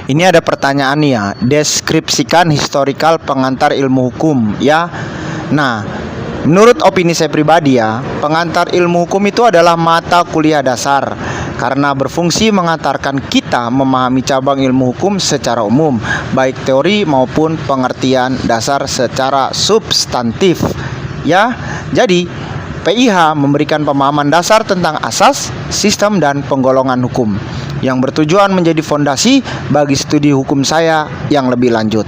Ini ada pertanyaan nih ya, deskripsikan historical pengantar ilmu hukum ya. Nah, menurut opini saya pribadi ya, pengantar ilmu hukum itu adalah mata kuliah dasar karena berfungsi mengantarkan kita memahami cabang ilmu hukum secara umum, baik teori maupun pengertian dasar secara substantif ya. Jadi PIH memberikan pemahaman dasar tentang asas, sistem, dan penggolongan hukum yang bertujuan menjadi fondasi bagi studi hukum saya yang lebih lanjut.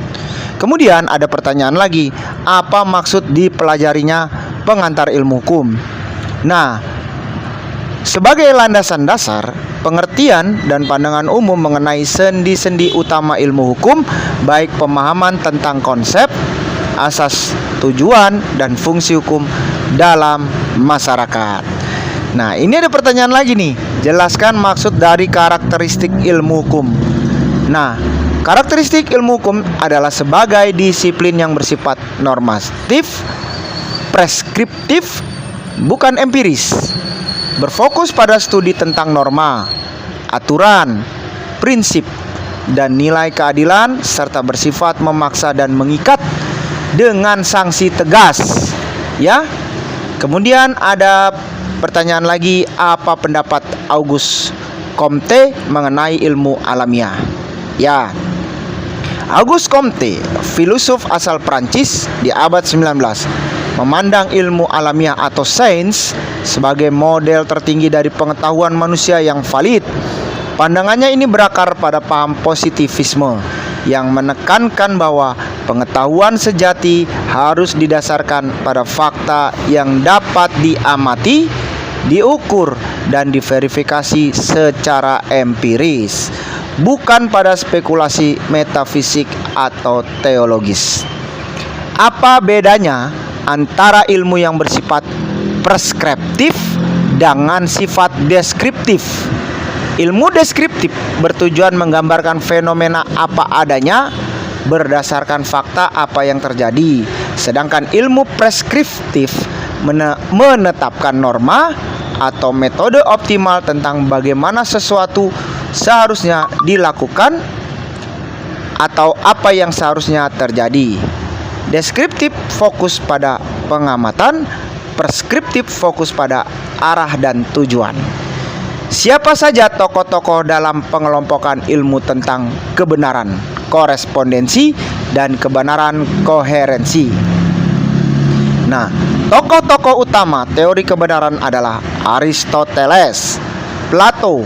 Kemudian ada pertanyaan lagi, apa maksud dipelajarinya pengantar ilmu hukum? Nah, sebagai landasan dasar, pengertian dan pandangan umum mengenai sendi-sendi utama ilmu hukum, baik pemahaman tentang konsep, asas, tujuan, dan fungsi hukum dalam masyarakat. Nah, ini ada pertanyaan lagi nih. Jelaskan maksud dari karakteristik ilmu hukum. Nah, karakteristik ilmu hukum adalah sebagai disiplin yang bersifat normatif, preskriptif, bukan empiris. Berfokus pada studi tentang norma, aturan, prinsip, dan nilai keadilan, serta bersifat memaksa dan mengikat dengan sanksi tegas. Ya. Kemudian ada pertanyaan lagi, apa pendapat Auguste Comte mengenai ilmu alamiah? Ya, Auguste Comte, filosof asal Prancis di abad 19, memandang ilmu alamiah atau sains sebagai model tertinggi dari pengetahuan manusia yang valid. Pandangannya ini berakar pada paham positivisme yang menekankan bahwa pengetahuan sejati harus didasarkan pada fakta yang dapat diamati, diukur, dan diverifikasi secara empiris, bukan pada spekulasi metafisik atau teologis. Apa bedanya antara ilmu yang bersifat preskriptif dengan sifat deskriptif? Ilmu deskriptif bertujuan menggambarkan fenomena apa adanya berdasarkan fakta apa yang terjadi, sedangkan ilmu preskriptif menetapkan norma atau metode optimal tentang bagaimana sesuatu seharusnya dilakukan atau apa yang seharusnya terjadi. Deskriptif fokus pada pengamatan, preskriptif fokus pada arah dan tujuan. Siapa saja tokoh-tokoh dalam pengelompokan ilmu tentang kebenaran, korespondensi, dan kebenaran koherensi? Nah, tokoh-tokoh utama teori kebenaran adalah Aristoteles, Plato,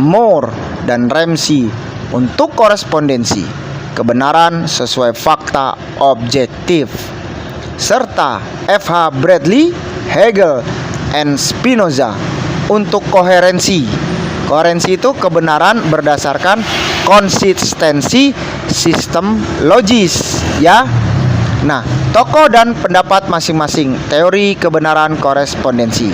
More, dan Ramsey. Untuk korespondensi, kebenaran sesuai fakta objektif, serta F.H. Bradley, Hegel, dan Spinoza. Untuk koherensi, koherensi itu kebenaran berdasarkan konsistensi sistem logis ya. Nah, tokoh dan pendapat masing-masing teori kebenaran korespondensi.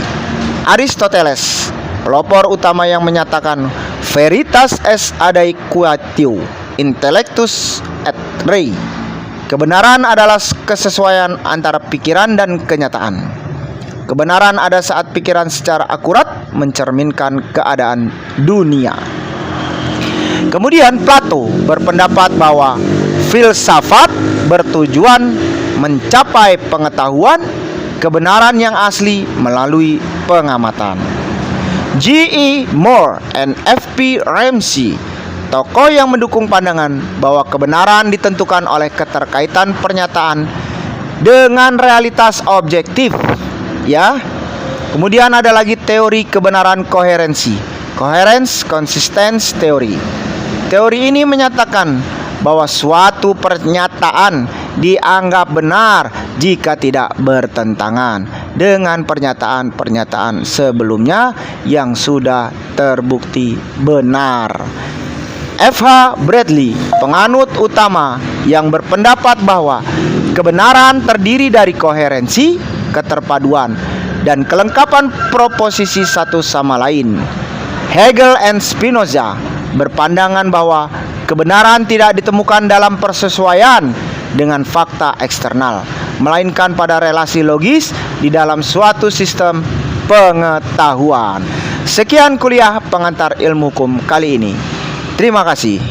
Aristoteles, pelopor utama yang menyatakan veritas est adequatio intellectus et rei. Kebenaran adalah kesesuaian antara pikiran dan kenyataan. Kebenaran ada saat pikiran secara akurat mencerminkan keadaan dunia. Kemudian Plato berpendapat bahwa filsafat bertujuan mencapai pengetahuan kebenaran yang asli melalui pengamatan. G.E. Moore and F.P. Ramsey, tokoh yang mendukung pandangan bahwa kebenaran ditentukan oleh keterkaitan pernyataan dengan realitas objektif. Ya. Kemudian ada lagi teori kebenaran koherensi. Coherence consistence theory. Teori ini menyatakan bahwa suatu pernyataan dianggap benar jika tidak bertentangan dengan pernyataan-pernyataan sebelumnya yang sudah terbukti benar. F.H. Bradley, penganut utama yang berpendapat bahwa kebenaran terdiri dari koherensi, keterpaduan, dan kelengkapan proposisi satu sama lain. Hegel and Spinoza berpandangan bahwa kebenaran tidak ditemukan dalam persesuaian dengan fakta eksternal, melainkan pada relasi logis di dalam suatu sistem pengetahuan. Sekian kuliah pengantar ilmu hukum kali ini. Terima kasih.